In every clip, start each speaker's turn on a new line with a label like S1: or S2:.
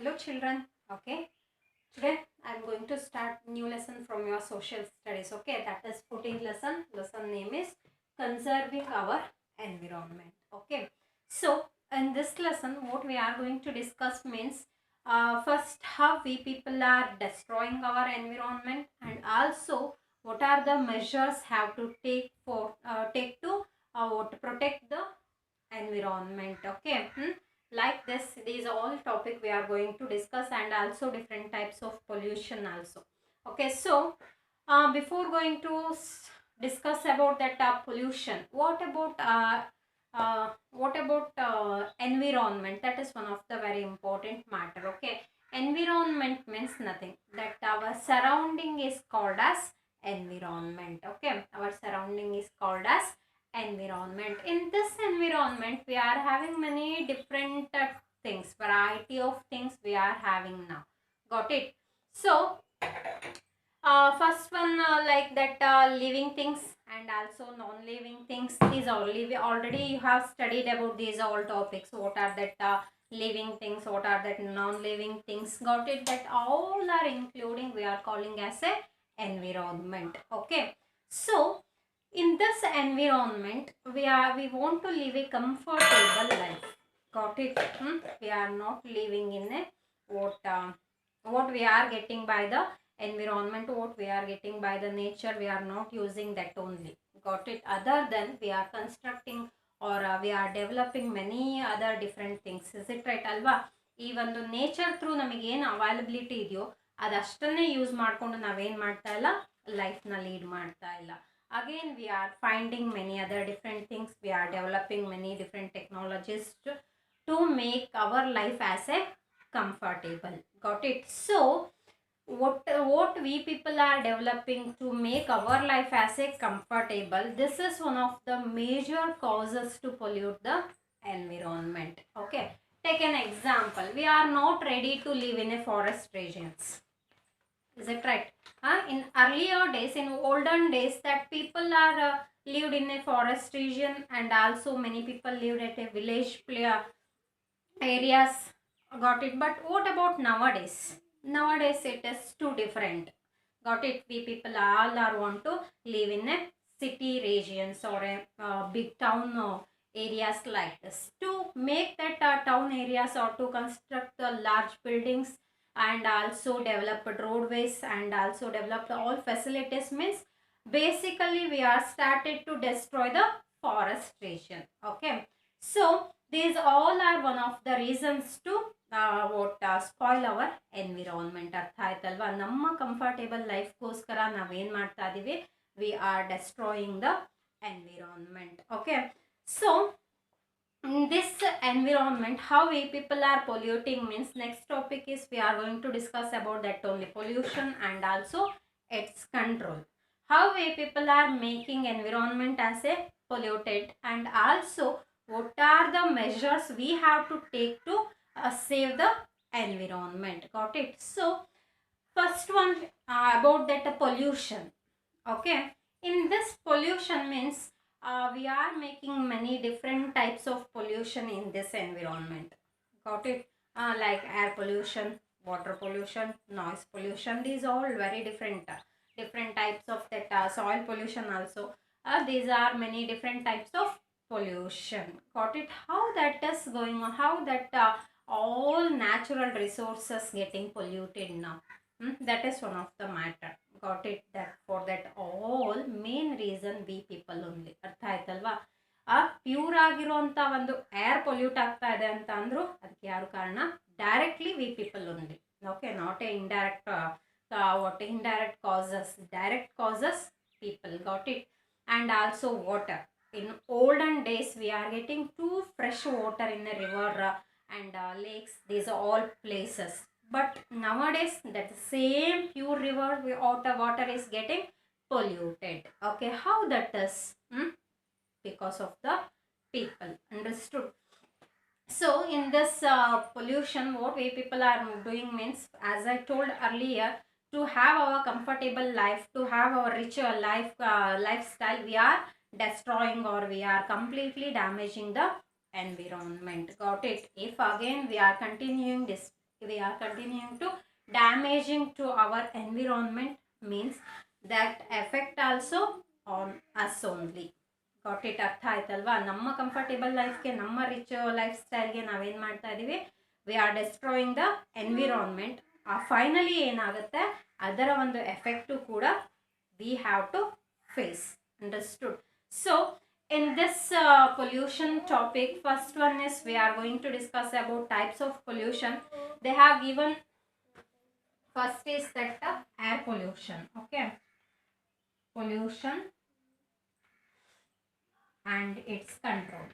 S1: Hello children. Okay. Today I am going to start new lesson from your social studies. Okay. That is 14th lesson. Lesson name is conserving our environment. Okay. So in this lesson what we are going to discuss means first how we people are destroying our environment, and also what are the measures have to take for take to what protect the environment. Okay. Like this, these are all topic we are going to discuss, and also different types of pollution also. Okay, so before going to discuss about that pollution, what about environment? That is one of the very important matter. Okay, environment means nothing, that our surrounding is called as environment. Okay, our surrounding is called as environment. In this environment we are having many different variety of things we are having now. Got it? So first one, like that living things and also non-living things. These only we already you have studied about these all topics. What are that living things, what are that non-living things. Got it? That all are including we are calling as a environment. Okay, so in this environment we want to live a comfortable life. Got it? We are not living in a what we are getting by the environment, what we are getting by the nature, we are not using that only. Got it? Other than we are constructing or we are developing many other different things. Is it right alva? ಈ ಒಂದು nature through ನಮಗೇನು availability ಇದೆಯೋ ಅದಷ್ಟನ್ನೇ use ಮಾಡಿಕೊಂಡು ನಾವೇನು ಮಾಡ್ತಾ ಇಲ್ಲ, ಲೈಫ್ನ lead ಮಾಡ್ತಾ ಇಲ್ಲ. Again we are finding many other different things, we are developing many different technologies to make our life as a comfortable. Got it? So what we people are developing to make our life as a comfortable, this is one of the major causes to pollute the environment. Okay, take an example. We are not ready to live in a forest regions. Is it right? In earlier days, in olden days, that people are lived in a forest region, and also many people lived at a village areas. Got it? But what about nowadays? Nowadays it is too different. Got it? We people all are want to live in a city regions or a big town areas like this. To make that town areas or to construct the large buildings and also develop roadways and also develop all facilities means basically we are started to destroy the forest region. Okay, so these all are one of the reasons to spoil our environment. ಅರ್ಥ ಆಯ್ತಲ್ವಾ? ನಮ್ಮ comfortable ಲೈಫ್ಗೋಸ್ಕರ ನಾವೇನು ಮಾಡ್ತಾ ಇದೀವಿ, we are destroying the environment. Okay, so in this environment how we people are polluting means next topic is we are going to discuss about that only, pollution and also its control. How we people are making environment as a polluted, and also what are the measures we have to take to save the environment. Got it? So first one about that pollution. Okay, in this pollution means we are making many different types of pollution in this environment. Got it? Like air pollution, water pollution, noise pollution. These all very different types of that. Soil pollution also. These are many different types of pollution. Got it? How that is going on, how that all natural resources getting polluted now. That is one of the matter. Got it? That for that all main reason we people only. ಅರ್ಥ ಆಯ್ತಲ್ವಾ? Pure ಆಗಿರುವಂತ ಒಂದು air pollute ಆಗ್ತಾ ಇದೆ ಅಂತ ಅಂದ್ರು ಅದಕ್ಕೆ ಯಾರು ಕಾರಣ? Directly V people only. Okay, not A indirect what indirect causes, direct causes people. Got it? And also water. In olden days we are getting too fresh water in the river and lakes, these are all places. But nowadays that same pure river water is getting polluted. Okay, how that is? Because of the people. Understood? So in this pollution what we people are doing means, as I told earlier, to have our comfortable life, to have our richer lifestyle, we are destroying or we are completely damaging the environment. Got it? If again we are continuing this we are continuing to damaging to our environment, means that effect also on us only. Got it? ಅರ್ಥ ಆಯ್ತಲ್ವಾ? ನಮ್ಮ comfortable ಲೈಫ್ಗೆ, ನಮ್ಮ rich life ಸ್ಟೈಲ್ಗೆ ನಾವೇನು ಮಾಡ್ತಾ ಇದ್ದೀವಿ? We are destroying the environment. Finally ಏನಾಗುತ್ತೆ, ಅದರ ಒಂದು ಎಫೆಕ್ಟು ಕೂಡ we have to face. Understood? So in this pollution topic, first one is we are going to discuss about types of pollution. They have given, first is that air pollution. Okay, pollution and its control.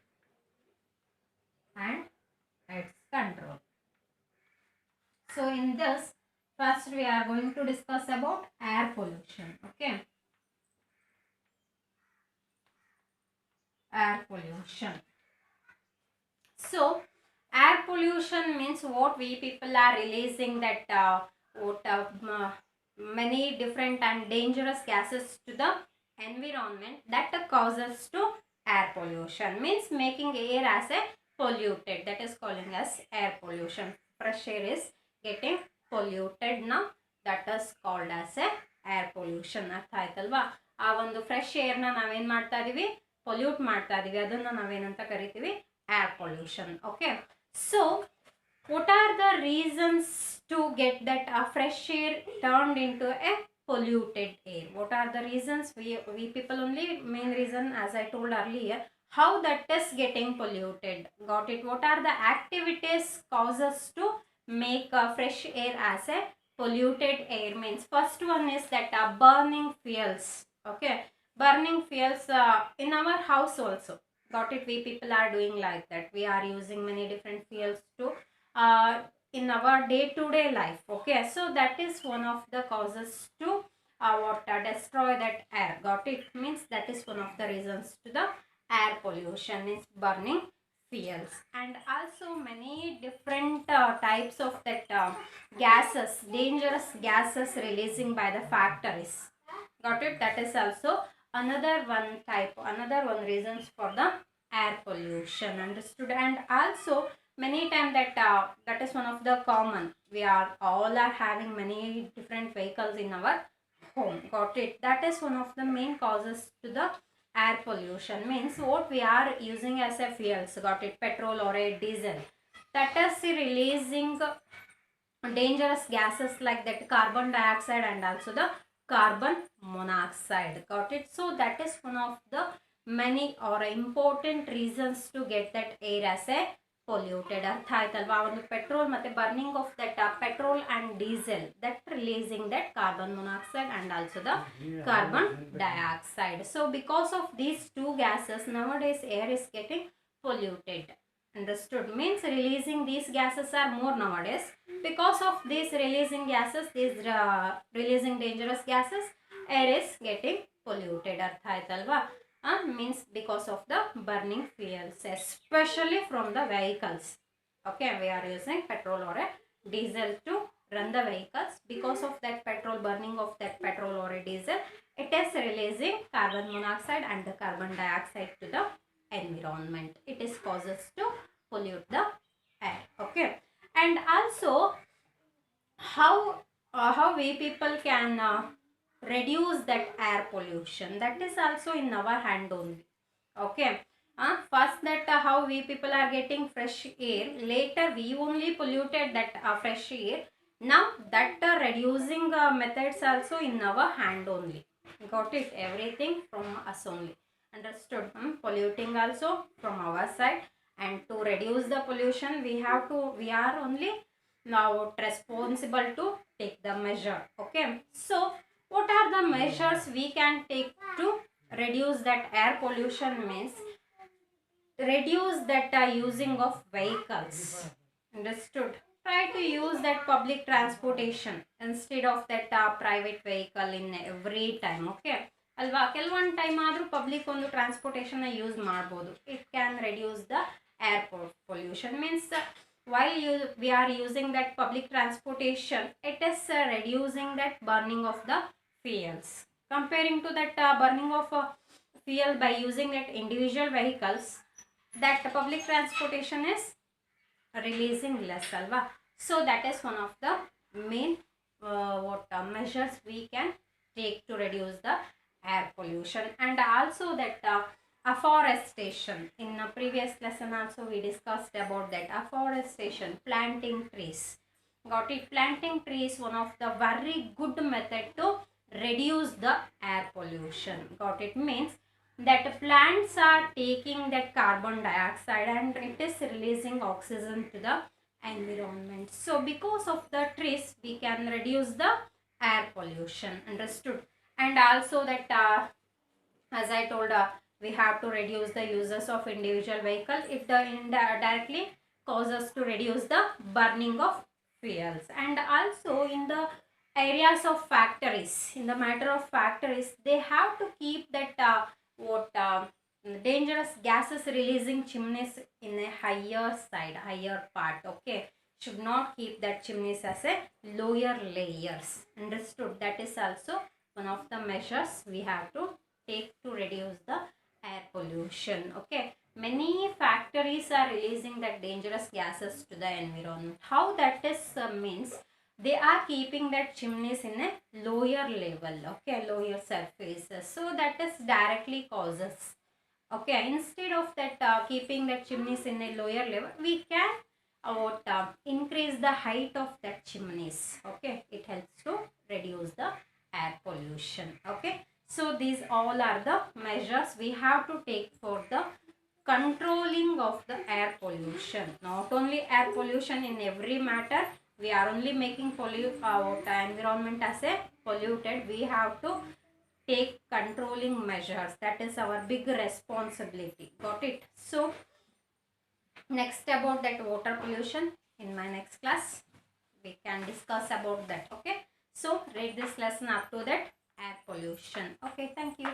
S1: So in this, first we are going to discuss about air pollution. Okay, air pollution. So air pollution means what we people are releasing that many different and dangerous gases to the environment that causes to air pollution, means making air as a polluted, that is calling as air pollution. Fresh air is getting polluted now, that is called as a air pollution. ಅರ್ಥ ಆಯ್ತಲ್ವಾ? ಆ ಒಂದು fresh ಏರ್ನ ನಾವೇನು ಮಾಡ್ತಾ ಇದೀವಿ? Pollute ಮಾಡ್ತಾ ಇದೀವಿ. ಅದನ್ನು ನಾವೇನಂತ ಕರಿತೀವಿ? Air pollution. Okay, so what are the reasons to get that fresh air turned into a polluted air? What are the reasons? We people only, main reason as I told earlier, how that is getting polluted. Got it? What are the activities causes to make fresh air as a polluted air? Means first one is that burning fuels. Okay, burning fuels in our house also. Got it? We people are doing like that. We are using many different fuels to in our day-to-day life. Okay, so that is one of the causes to destroy that air. Got it? Means that is one of the reasons to the air pollution, is burning fuels. And also many different types of that gases, dangerous gases releasing by the factories. Got it? That is also another one type, another one reasons for the air pollution. Understood? And also many times that is one of the common, we are all are having many different vehicles in our home. Got it? That is one of the main causes to the air pollution. Means what we are using as a fuels. Got it? Petrol or a diesel, that is releasing dangerous gases like that carbon dioxide and also the carbon monoxide. Got it? So that is one of the many or important reasons to get that air as a polluted. ಅರ್ಥ ಆಯ್ತಲ್ವಾ? ಒಂದು petrol ಮತ್ತೆ burning of that petrol and diesel, that releasing that carbon monoxide and also the carbon dioxide. So because of these two gases nowadays air is getting polluted. Understood? Means releasing these gases are more nowadays. Because of these releasing gases, these releasing dangerous gases, air is getting polluted. ಅರ್ಥ ಆಯ್ತಲ್ವಾ? Means because of the burning fuels, especially from the vehicles. Okay, we are using petrol or a diesel to run the vehicles. Because of that petrol, burning of that petrol or a diesel, it is releasing carbon monoxide and the carbon dioxide to the environment. It is causes to pollute the air. Okay, and also how we people can reduce that air pollution, that is also in our hand only. Okay, first that how we people are getting fresh air, later we only polluted that fresh air. Now that reducing methods also in our hand only. Got it? Everything from us only. Understood? Polluting also from our side, and to reduce the pollution we are only now responsible to take the measure. Okay, so what are the measures we can take to reduce that air pollution? Means reduce that using of vehicles. Understood? Try to use that public transportation instead of that private vehicle in every time. Okay, ಅಲ್ವಾ? ಕೆಲವೊಂದು time ಆದರೂ public ಒಂದು ಟ್ರಾನ್ಸ್ಪೋರ್ಟೇಷನ್ನ use ಮಾಡ್ಬೋದು. It can reduce the air pollution. Means while we are using that public transportation, it is reducing that burning of the fuels. Comparing to that burning of fuel by using that individual vehicles, that public transportation is releasing less, alva. So that is one of the main measures we can take to reduce the air pollution. And also that afforestation, in a previous lesson also we discussed about that afforestation, planting trees. Got it? Planting trees, one of the very good method to reduce the air pollution. Got it? Means that plants are taking that carbon dioxide and it is releasing oxygen to the environment. So because of the trees we can reduce the air pollution. Understood? And also that as I told, we have to reduce the uses of individual vehicle. It directly causes to reduce the burning of fuels. And also in the areas of factories, in the matter of factories, they have to keep that what dangerous gases releasing chimneys in a higher side, higher part. Okay, should not keep that chimneys as a lower layers. Understood? That is also one of the measures we have to take to reduce the air pollution. Okay, many factories are releasing that dangerous gases to the environment. How that is means they are keeping that chimneys in a lower level, okay, lower surfaces, so that is directly causes. Okay, instead of that keeping that chimneys in a lower level, we can increase the height of that chimneys. Okay, it helps to reduce the air pollution. Okay, so these all are the measures we have to take for the controlling of the air pollution. Not only air pollution, in every matter we are only making our environment as a polluted. We have to take controlling measures. That is our big responsibility. Got it? So next about that water pollution, in my next class we can discuss about that. Okay, so read this lesson up to that air pollution. Okay, thank you.